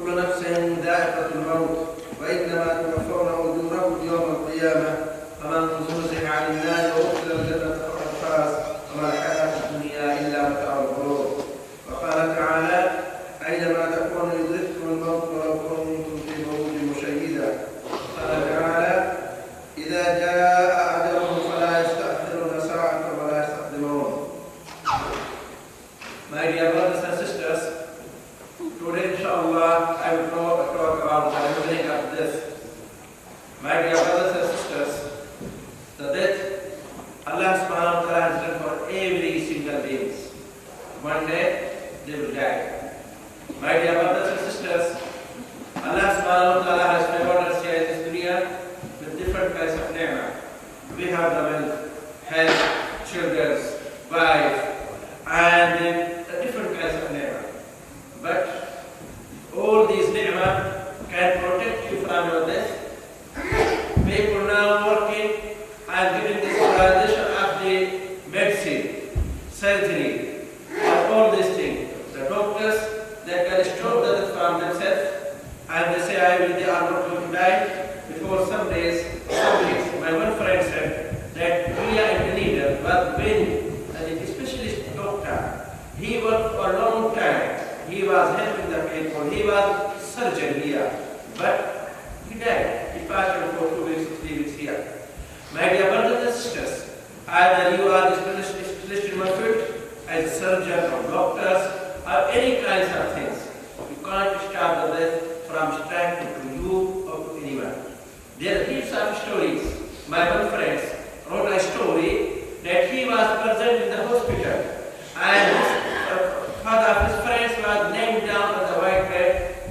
كل نفس ذائقة الموت وإنما توفون أجوركم يوم القيامة فمن زحزح عن النار وأدخل الجنة فقد فاز وما الحياة الدنيا إلا متاع الغرور. وقال تعالى أينما تكونوا يدرككم الموت ولو كنتم في بروج مشيدة. قال تعالى إذا جاء أجلهم فلا يستأخرون ساعة ولا يستقدمون. My dear brothers and sisters, today inshallah I will talk about the meaning of death. My dear brothers and sisters, the death Allah subhanahu wa ta'ala has done for every single being. One day they will die. My dear brothers and sisters, Allah subhanahu wa ta'ala has favored us here in this dunya with different kinds of ni'mah. We have the wealth, health, children, wife, and different kinds of ni'mah. But all these ni'mah can protect you from your death. People now working and giving this realization of the medicine, surgery, and all these things. The doctors, they can stop the death from themselves and they say, they are not going to die. Before some days, some weeks, my one friend said that we are in the leader, but when a specialist doctor, he worked for a long time. He was helping the people. He was surgeon here. But he died. He passed away for 2 weeks, 3 weeks here. My dear brothers and sisters, either you are specialist in one field, as a surgeon or doctors, or any kinds of things. You can't stop the death from striking to you or to anyone. There are heaps of stories. My one friend wrote a story that he was present in the hospital and his father of his friends was laying down on the white bed,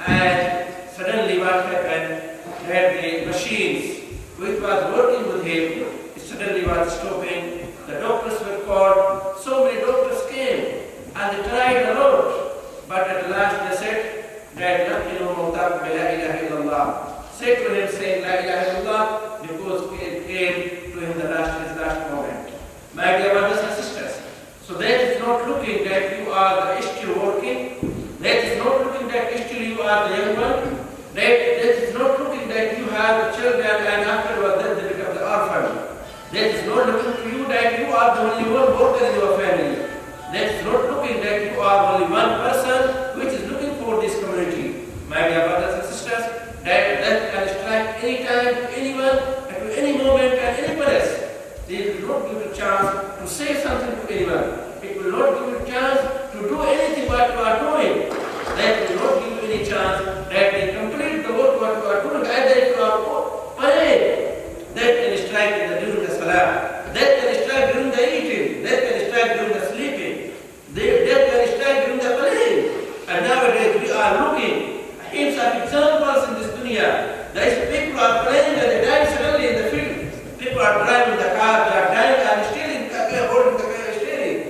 and suddenly what happened, that the machines which was working with him suddenly was stopping. The doctors were called. So many doctors came and they tried a lot, but at last they said that said to him saying La ilaha illallah, because it came to him his last moment. My dear brothers and sisters, so that is not looking that you are still working, that is not looking that still you are the young one, that is not looking that you have children and afterwards then they become the orphan. That is not looking to you that you are the only one worker in your family. That is not looking that you are only one person which is looking for this community. My dear brothers and sisters, that can strike any time, anyone, at any moment, at any place. They will not give you a chance to say something to anyone. It will not give you a chance to do anything what you are doing. That will not give you any chance that they complete the work what you are doing. Either if you are praying, that can strike during the salah. That can strike during the eating. That can strike during the sleeping. That can strike during the playing. And nowadays we are looking at heaps of examples in this dunya. There is people are playing and they die suddenly in the field. People are driving the car, they are dying and stealing, holding the car steering.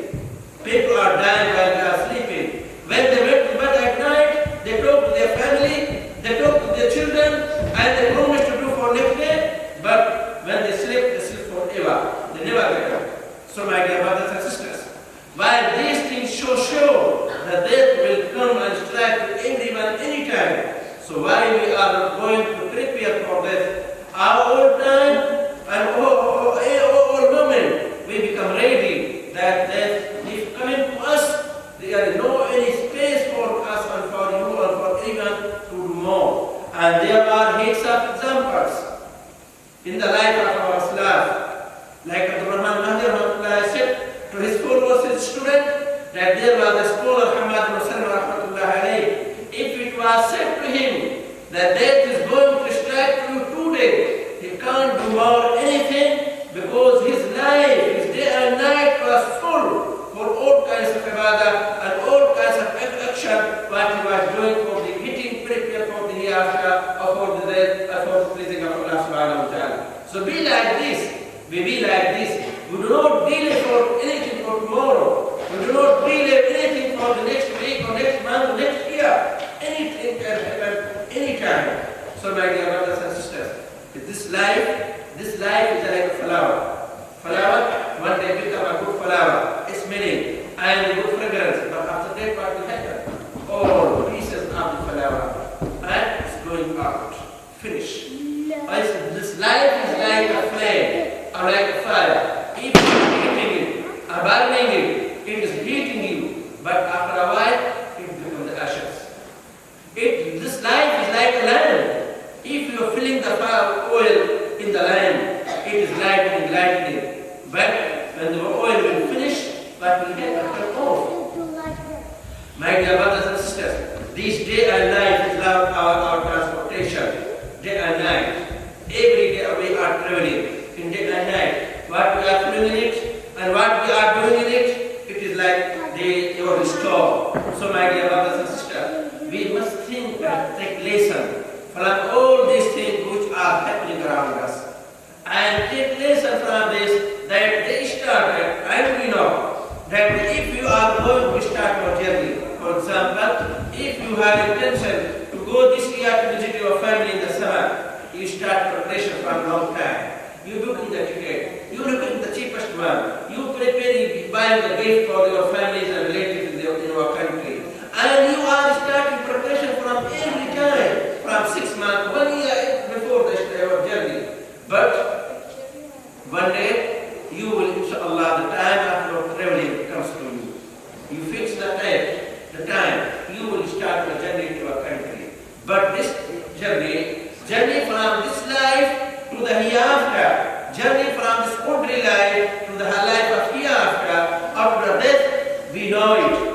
People are dying while they are sleeping. When they went to bed at night, they talk to their family, they talk to their children, and they promise to do for next day. But when they sleep forever. They never get up. So my dear brothers and sisters, while these things show that death will come and strike everyone anytime. So why we are not going to prepare for death? Our time and all moment we become ready that death is coming to us. There is no any space for us and for you and for anyone to do more. And there are heaps of examples in the life of our Salaf. Like Abdurrahman said to his followers, his student, that there was a scholar, if it was said to him that death is going to strike you today, he can't do more anything because his life, his day and night was full for all kinds of ibadah and all kinds of action what he was doing for the getting prepared for the hereafter or for the death or for the pleasing of Allah subhanahu wa ta'ala. So be like this. We be like this. We do not delay for anything for tomorrow. We do not delay anything for the next week or next month or next year. Anything can happen anytime. So my dear brothers and sisters, this life is like a flower. Flower, one day become a good flower. It's meaning and good fragrance. But after that, what will happen? All pieces of the flower finish. I said, this life is like a flame or like a fire. If you are heating it or burning it, it is heating you. But after a while, it becomes ashes. This life is like a lamp. If you are filling the oil in the lamp, it is lightening. But when the oil will finish, what will happen? Turn off. My dear brothers and sisters, this day and night is our transportation. Day and night. Every day we are traveling in day and night. What we are doing in it and what we are doing in it, it is like they were restored. So my dear brothers and sisters, we must think and take lesson from all these things which are happening around us. And take lesson from this that they started, and we know that if you are going to start your journey, for example, if you have intention to go this year to visit your family in the summer, you start preparation from a long time. You book in the ticket, you look in the cheapest one, you prepare, you buy the gift for your families and relatives in your country. And you are starting preparation from every time, from 6 months, 1 year before your journey. But one day, you will, inshallah, the time after traveling comes to you. You fix the time, you will start your journey to your country. But this journey from this life to the hereafter, journey from this ordinary life to the life of hereafter, after death, we know it.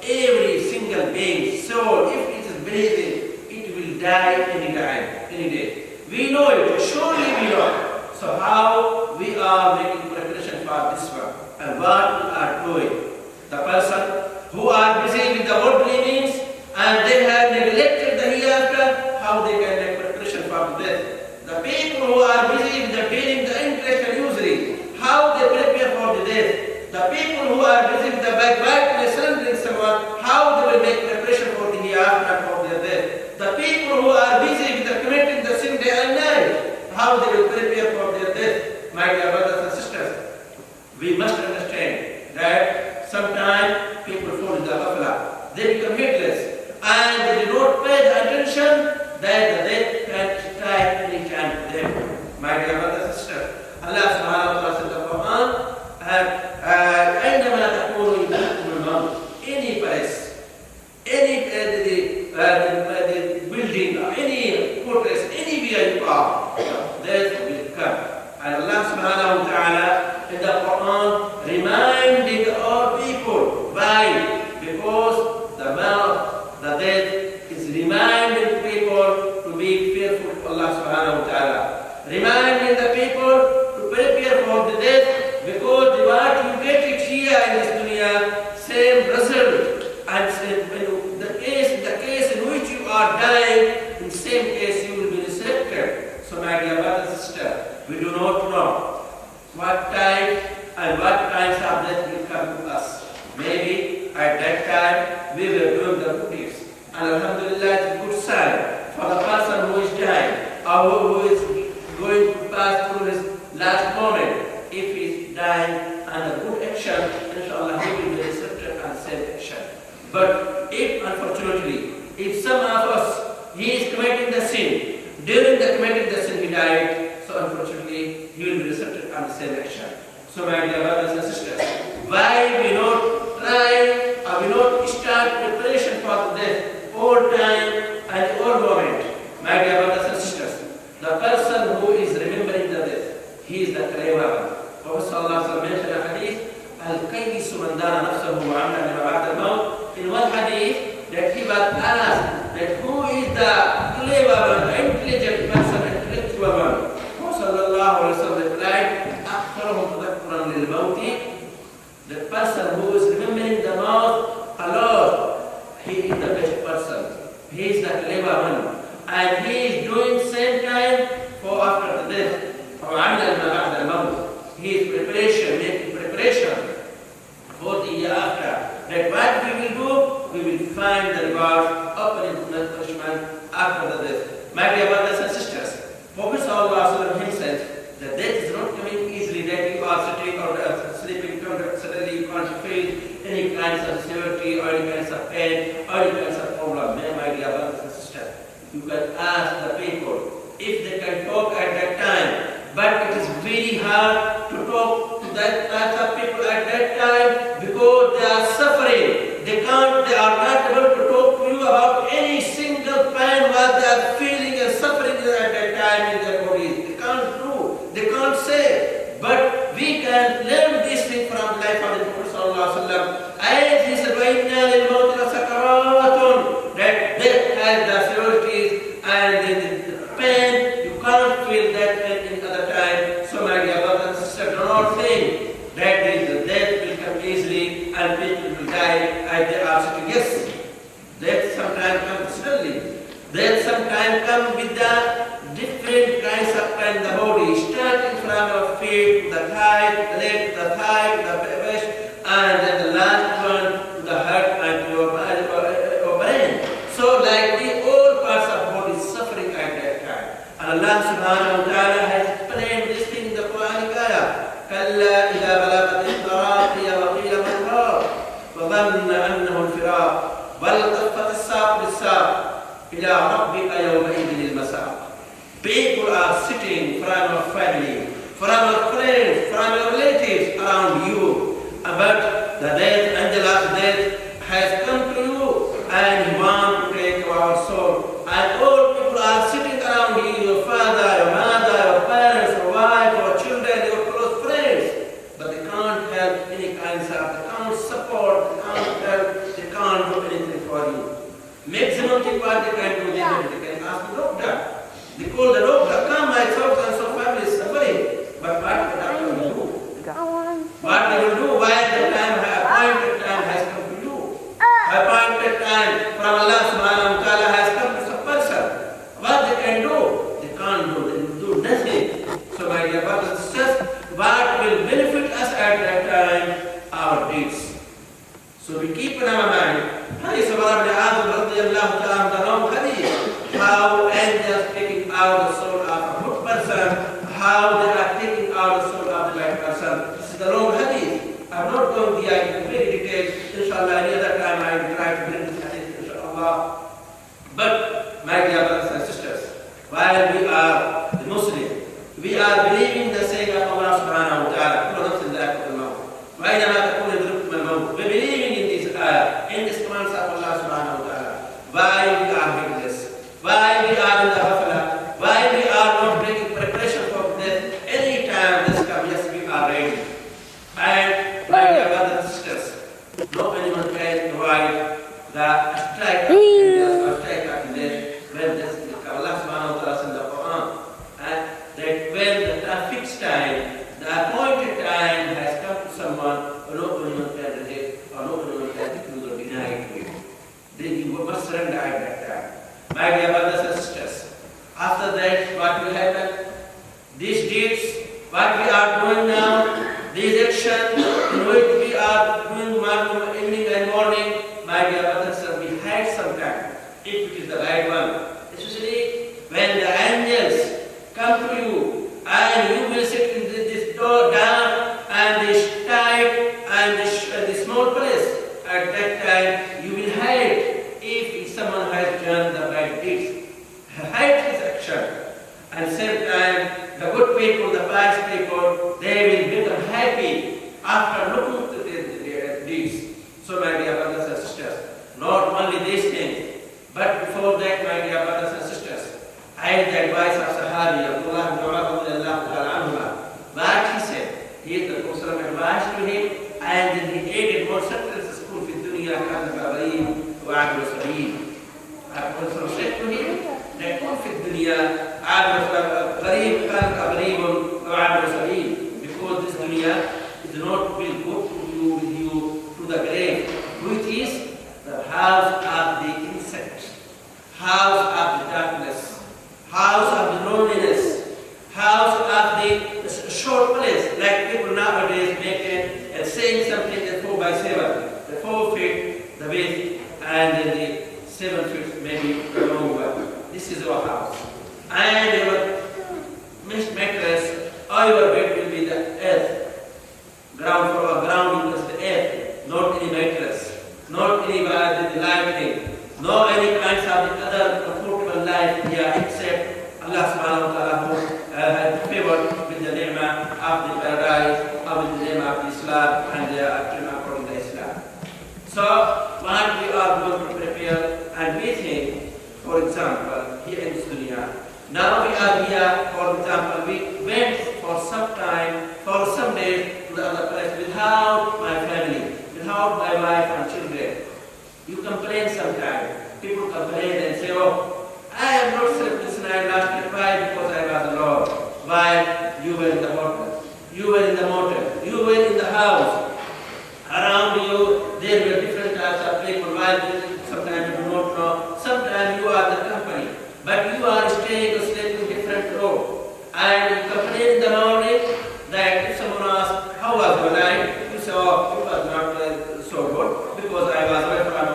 Every single being, soul, if it is breathing, it will die any day. We know it, surely we know it. So how we are making preparation for this one and what we are doing. The person who are busy with the worldly means and they have neglected the hereafter, how they can make preparation for death. The people who are busy with the paying the interest and usury, how they prepare for the death. The people who are busy with the backbiting and slandering someone, how they will make preparation for the hereafter for their death. The people who are busy with the committing the sin day and night, how they will prepare for their death. My dear brothers and sisters, we must understand that sometimes people fall in the ghafla. They become heedless and they do not pay the attention that the death can strike any time to them. My dear brothers and sisters, Allah subhanahu wa ta'ala said in the Quran, عندما تكون يدرككم الموت, any place, any building, any fortress, anywhere you are, death will come. And Allah subhanahu wa ta'ala in the Quran reminded all people. Why? Because the death is reminding people to be fearful of Allah subhanahu wa ta'ala. Reminding the people to prepare for the death. Because what you get it here in this dunya, same result, and in the case in which you are dying, in the same case you will be resurrected. So my dear brothers and sisters, we do not know what time and what kinds of death will come to us. Maybe at that time we were doing the good deeds. And alhamdulillah, it's a good sign for the person who is dying or who is going to pass through his last moment. If he is dying under good action, inshallah he will be receptive and same action. But if unfortunately, if some of us, he is committing the sin, during the committing the sin he died, so unfortunately he will be receptive and same action. So my dear brothers and sisters, why we not try or we not start preparation for the death all time and all moment? My dear brothers and sisters, the person who is remembering the death, he is the clever one. Prophet sallallahu mentioned a hadith, Al-Qayyisu man dana nafsahu wa amla lima ba'da al-maut. In one hadith, that he was asked that who is the clever one, intelligent person, intellectual one. Prophet sallallahu replied, أَخْفَرُهُمْ تَذَكُّرًا لِلْمَوْتِ. The person who is remembering the maut a lot, he is the best person. He is the clever one. And he is doing same time for after the death. وَعَمْلَ لِمَا بَعْدَ الْمَوْتِ. He is making preparation for the year after. That what we will do, we will find the reward of punishment after the death. My dear brothers and sisters, Prophet ﷺ himself, the death is not coming easily, that you are sitting or sleeping, suddenly you can't feel any kinds of severity or any kinds of pain or any kinds of problem. My dear brothers and sisters, you can ask the people if they can talk at that time. But it is very hard to talk to that type of people at that time because they are suffering. They are not able to talk to you about any single pain what they are feeling and suffering at that time in their bodies. They can't do, they can't say. But we can learn this thing from the life of the Prophet ﷺ. As he said, وَإِنَّا لِلْمَوْتِ لَسَكَرَاتٌ, that death has the severities and the pain, you can't feel that pain in other time. So my dear brothers and sisters, do not think that the death will come easily and people will die as they are sitting. Yes, death sometimes comes suddenly. Death sometimes comes with the different kinds of pain in the body, starting from your feet to the thigh, to the leg, to the thigh, to the breast, and then the last one to the heart and to your brain. So like the all parts of the body is suffering at that time. And Allah subhanahu wa ta'ala has explained this thing in the Quranic ayah. كَلَّا إِذَا بَلَغَتِ التَّرَاقِيَ وَقِيلَ مَنْ رَاقٍ وَظَنَّ أَنَّهُ الْفِرَاقُ وَالْتَفَّتِ السَّاقُ بِالسَّاقِ إِلَى رَبِّكَ يَوْمَئِذٍ الْمَسَاقُ. People are sitting from your family, from your friends, from your relatives around you. But the death, angel of death has come to you and he wants to take our soul. And all people are sitting around you, your father, your mother, your parents, your wife, your children, your close friends. But they can't help any kinds of, they can't support, they can't help, they can't do anything for you. Maximum thing what they can do, they can ask the doctor. They call the doctor, come, my so and so family is suffering. But what the doctor will do? What they will do while the time, appointed time has come to you? Appointed time from Allah subhanahu wa ta'ala has come to some person. What they can do? They can't do, they will do nothing. So my dear brothers and sisters, what will benefit us at that time? Our deeds. So we keep in our mind, Hadith of Asrarul radiallahu ta'ala, the long hadith, how angels taking out the soul of a good person, how they are taking out the soul of the bad person. This is the long hadith. I am not going there in very detail. Inshallah, any other time I will try to bring this hadith, inshallah. But, my dear brothers and sisters, while we are the Muslim, we are believing the saying of Allah subhanahu wa ta'ala, we believing in this ayah, in this commands of Allah subhanahu wa ta'ala. Why we are heedless? Why we are in the ghafla? Why we are not making preparation for death? Any time this comes, yes, we are ready. And my dear brothers and sisters, no anyone can provide the strike of angels or strike of death when this Allah subhanahu wa ta'ala says in the Quran, and that when the fixed time, the appointed time has come to someone, no anyone can reject or no anyone can refuse or deny it to you. Then you must surrender at that time. My dear brothers and sisters, after that, what will happen? These deeds, what we are doing now, these actions in which we are doing morning, evening and morning, my dear brothers and sisters, we hide some time, if it is the right one. Especially when the angels come to you and you will sit in this door down and this tight and this small place. At that time, you will hide if someone has done the bad deeds. Hide his action. And same time, the good people, the pious people, they will become happy after looking to their deeds. So, my dear brothers and sisters, not only these things, but before that, my dear brothers and sisters, I had the advice of Sahabi, Abdullah ibn Umar radiallahu ta'ala, what he said, he advised to him, and then he added more sentences, Kun fi dunya kana gharib wa abdu sabil. Prophet said to him that Kun fi dunya gharib kana gharib wa abdu sabil, because this dunya is not will go with you to the grave, which is the house of the insect, house of the darkness, house of the loneliness, house of the short place, like people nowadays making and saying something that 4 by 7, the 4 feet the width, and then the 7 feet maybe the long one. This is our house. And your mattress or your bed will be the earth. Ground floor, ground is the earth, not any mattress, not any lightning, no any kinds of the other comfortable life here. here except Allah subhanahu wa ta'ala who has favored with the ni'mah of the paradise, or with the ni'mah of Islam, and they are acting according to Islam. So, what we are going to prepare, and we think, for example, here in this dunya, now we are here, for example, we went for some time, for some days to the other place without my family, without my wife and children. You complain sometimes. People complain and say, oh, I am not slept this night last night. Why? Because I was alone. While you were in the hotel, you were in the motel, you were in the house. Around you, there were different types of people. While sometimes you do not know, sometimes you are the company. But you are staying or sleeping in different room. And you complain in the morning that if someone asks, how was your night? You say, oh, it was not so good because I was away from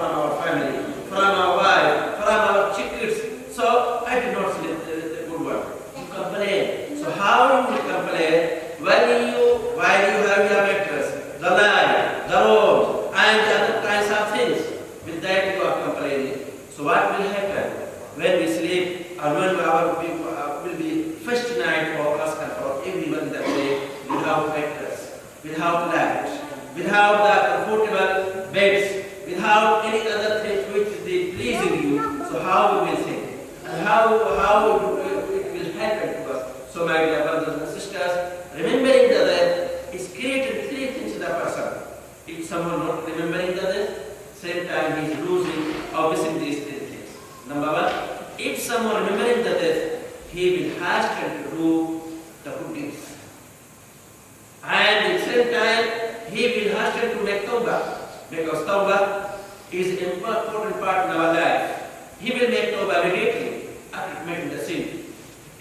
our family, from our wife, from our kids. So I did not sleep the good one. You complain. So how you complain while you have your mattress, the light, the robe, and the other kinds of things? With that you are complaining. So what will happen? When we sleep, or when our people will be first night for us and for everyone that day, without mattress, without light, without the comfortable beds, without any other thing which is pleasing you. So how we will think? And how it will happen to us? So my dear brothers and sisters, remembering the death is creating three things in the person. If someone not remembering the death, same time he is losing or missing these three things. Number one, if someone remembering the death, he will hasten to do the good deeds. And at the same time, he will hasten to make tawbah. Because tawbah is an important part in our life. He will make tawbah immediately after committing the sin.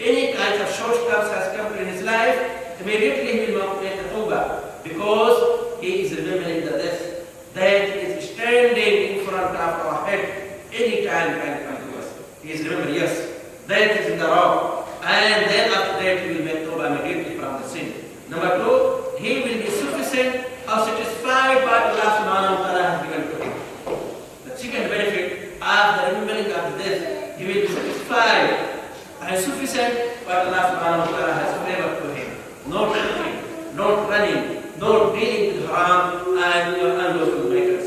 Any kind of shortcuts has come in his life, immediately he will make the tawbah. Because he is remembering the death that is standing in front of our head any time can come to us. He is remembering, yes, that is in the wrong. And then after that he will make tawbah immediately from the sin. Number two, he will be sufficient or satisfied by Allah subhanahu wa ta'ala has given to him. The second benefit of the remembering of the death, he will be satisfied and sufficient by Allah subhanahu wa ta'ala has favored to him. No drinking, no running, no dealing with haram and unlawful matters.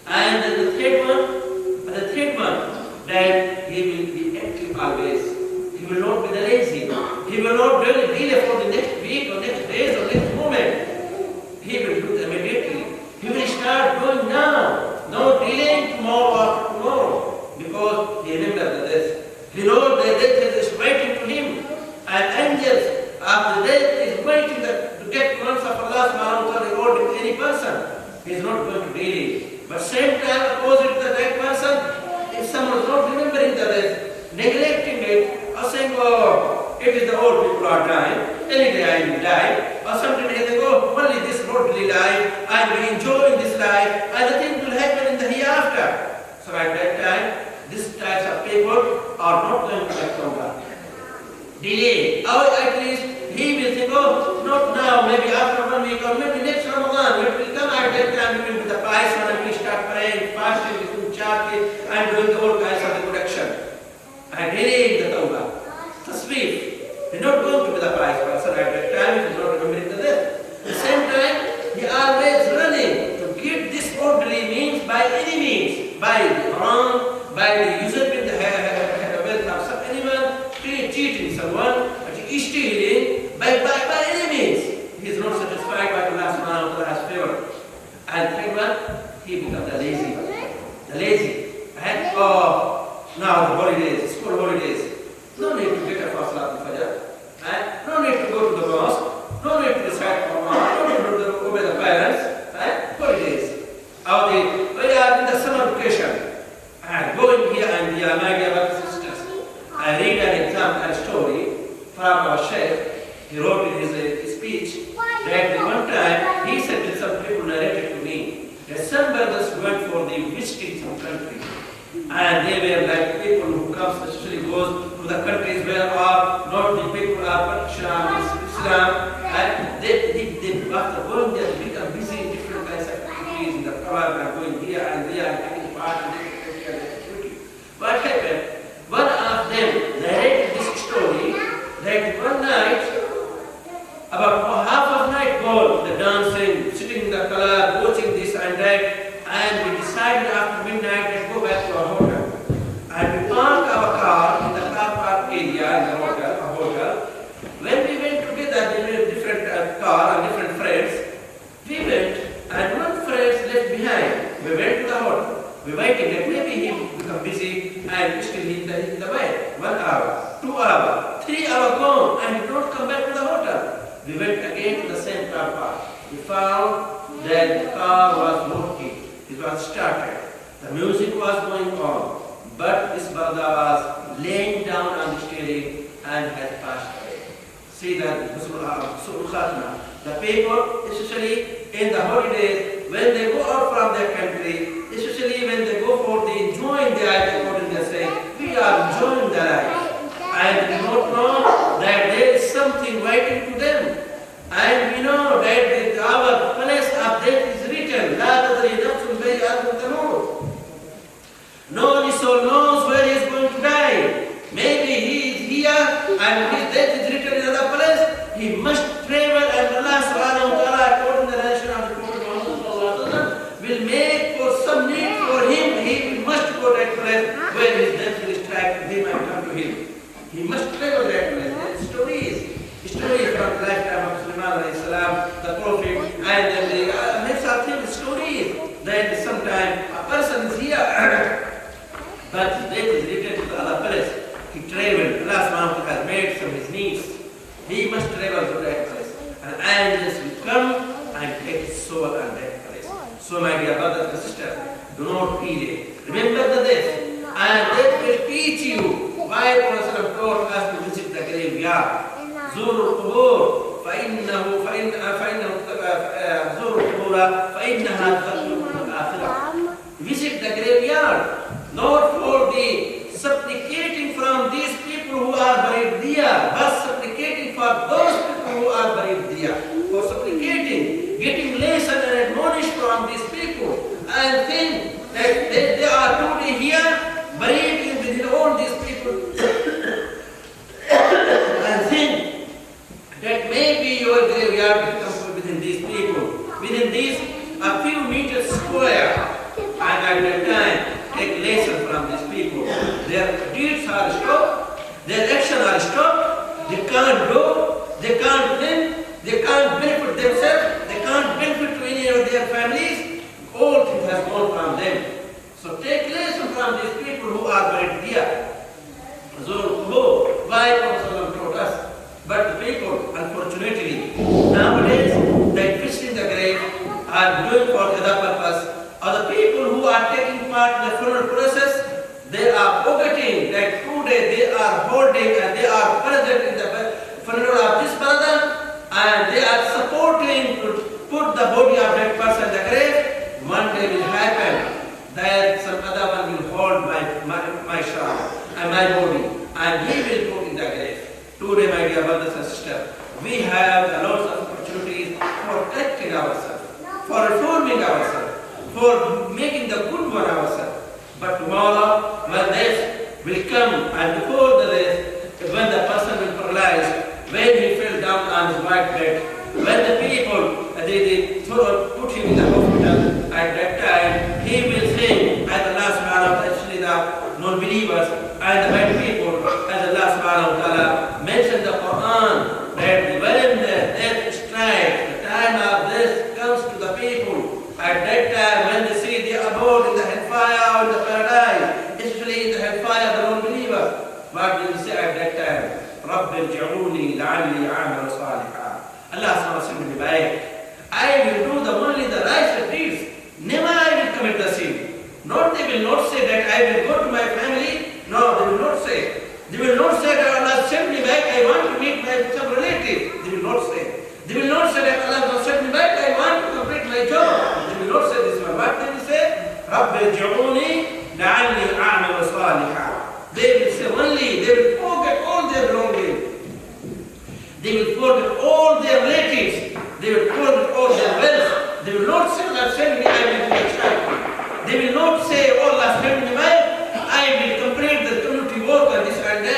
And then the third one, that he will be active always. He will not be lazy. He will not really delay for the next week or next days or next moment. He will do it immediately. He will start doing now. No delaying tomorrow after tomorrow. Because he remembers the death. He knows that death is waiting to him. And angels after death is waiting to get commands of Allah subhanahu wa ta'ala rewarding any person. He is not going to delay. But same time opposite the right person, if someone is not remembering the death, neglecting it, or saying, oh, it is the old people are dying, any day I will die, or something they think, oh, only this worldly life, I will enjoy this life, and the thing will happen in the hereafter. So at that time, these types of people are not going to get tawbah. Delay, or at least he will think, oh, not now, maybe after 1 week, or maybe next Ramadan, it will come at that time, we will be the pious one, and we start praying, fasting, charity, and doing all kinds of good action. And delaying the tawbah. Tasweef. He is not going to be the pious person at that time, he is not remembering the death. At the same time, he always running to get this worldly means by any means, by the haram, by the usurping the wealth of some animal, cheating someone, stealing, by any means. He is not satisfied by Allah subhanahu wa ta'ala's favor. And third one, he becomes the lazy. The lazy. And now the holidays, school holidays. No need to get up for Salat al-Fajr. And no need to go to the mosque. No need to recite Quran. No need to obey the parents. And holidays. We are in the summer vacation. And going here and there, my dear brothers and sisters. I read an example, a story from our Sheikh. He wrote in his speech that one time he said that some people narrated to me that some brothers went for the visiting some country. And they were like people who come, especially goes to the countries where are not the people are Islam. And they after going there, they become busy in different kinds of activities in the power, and going here and there and taking part in different activities. What happened? One of them narrated this story that one night, about half of night gone, the dancing, sitting in the club, watching this and that, and we decided after midnight to go back to our hotel. And we parked our car in the car park area in the hotel. When we went together in a different car and different friends, we went and one friend left behind. We went to the hotel. We waited that maybe he will become busy and still in the way. 1 hour, 2 hours, 3 hours gone and he don't come back to the hotel. We went again to the same car park. We found that the car was working. It was started. The music was going on. But this brother was laying down on the steering and had passed away. See that the people, especially in the holidays, when they go out from their country, especially when they go for the enjoying the life, according they say, we are enjoying the life. And we don't know that there is something waiting to them. And we know that our place of death is written, La tadri nafsun bi ardin tamut. No one soul knows where he is going to die. Maybe he is here and his death is written in another place. He must travel and Allah subhanahu wa ta'ala, according to the narration of the Prophet Muhammad, will make for some need for him. He must go to that place where his death will strike him and come to him. He must travel that place. Stories from the lifetime of Sulaiman alayhi salam, the Prophet, and then the next are stories that sometimes a person is here, but his death is written to the other place. He traveled. Allah subhanahu wa ta'ala has made some his needs. He must travel to that place. And angels will come and take his soul and that place. So my dear brothers and sisters, do not feel it. Remember the death. And that will teach you why Prophet told us to visit the graveyard. زوروا القبور فإنها تذكركم الآخرة. Visit the graveyard, not for the supplicating from these people who are buried there, but supplicating for those people who are buried there. For supplicating, getting lesson and admonish from these people, and think that they are today here, buried within all these people, and think that maybe your graveyard will come within these people, within these a few meters square, and at that time take lesson from these people. Their deeds are stopped, their actions are stopped, they can't do, they can't think, they can't benefit themselves, they can't benefit to any of their families. All things has gone from them. So take lesson from these people who are buried here. Why Prophet taught us? But the people, unfortunately, nowadays, that visiting the grave are doing for other purpose. Other people who are taking part in the funeral process, they are forgetting that today they are holding and they are present in the funeral of this brother, and they are supporting to put the body of that person in the grave. One day will happen that some other one will hold my shawl and my body, and he will put in the grave. Today, my dear brothers and sisters, we have a lot of opportunities for correcting ourselves, for reforming ourselves, for making the good one ourselves. But tomorrow, when death will come, and before the death, when the person will paralyze, when he fell down on his white bed, when the people, they put him in the hospital, at that time, he will say, as Allah subhanahu wa ta'ala, actually the non-believers and the bad people, as Allah subhanahu wa ta'ala mentioned the Quran, that when the death strikes, the time of death comes to the people, at that time when they see the abode in the hellfire or in the paradise, especially in the hellfire, the non-believers, what will they say at that time? رَبِّ ارْجِعُونِي لَعَلِّي أَعْمَلُ صَالِحًا. Allah subhanahu wa ta'ala, I will do only the righteous deeds. Never I will commit the sin. Not they will not say that I will go to my family. No, they will not say. They will not say that Allah sent me back, I want to meet some relative. They will not say. They will not say that Allah has sent me back, I want to complete my job. They will not say this one. What they will say? رَبِّ ارْجِعُونِي لَعَلِّي أَعْمَلُ صَالِحًا. They will say only, they will forget all their wrongdoing. They will forget all their relatives. They will forget all their wealth. They will not say, Allah send me, I will do the charity. They will not say, oh, Allah send me back, I will complete the community work and this and that.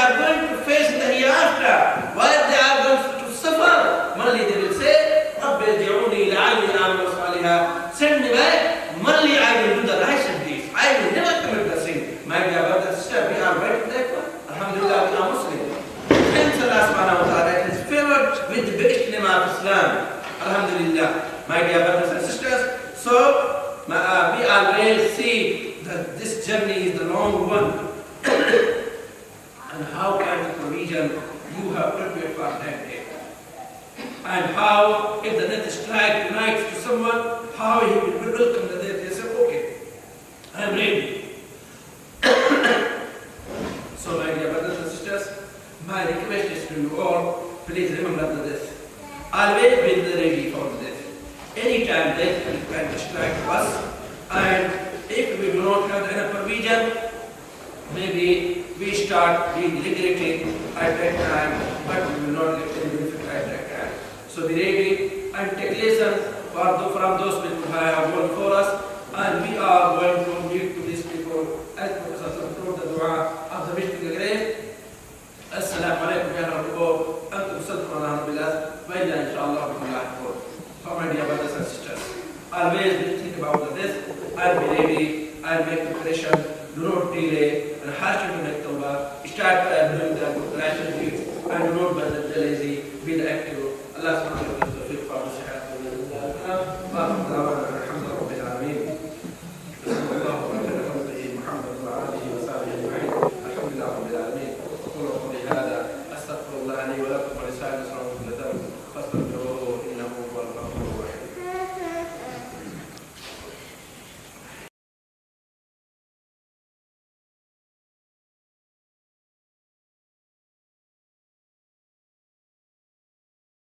are going to face in the hereafter, while they are going to suffer, only they will say, رَبِّ ارْجِعُونِي لَعَلِّي أَعْمَلُ صَالِحًا. Send me back, only I will do the righteous deeds. I will never commit the sin. My dear brother and sister, we are right that one. Alhamdulillah, we are Muslim. Thanks Allah subhanahu wa ta'ala. It is favored with the biggest name of Islam. Alhamdulillah. My dear brothers and sisters, so we always see that this journey is the long one. And how kind of provision you have prepared for that day. And how, if the death strike tonight to someone, how he will welcome the death. He say, okay, I am ready. So my dear brothers and sisters, my request is to you all, please remember the death. Always be ready for the death. Anytime death will try to strike us, and if we do not have enough provision, maybe we start being regretting at that time, but we will not get any benefit at that time. So be ready and take lessons from those people who have gone before us, and we are going to meet to these people as Professor told the dua of the visiting the grave. Assalamu alaikum ya Rabbi, antum sadquna billah, wa inna inshallah bikum lahiqun. So my dear brothers and sisters, always think about the death and be ready and make preparation. Do not delay and hasten to make tawbah. Start doing the righteous deeds and do not be lazy. Be the active. Allah subhanahu wa ta'ala.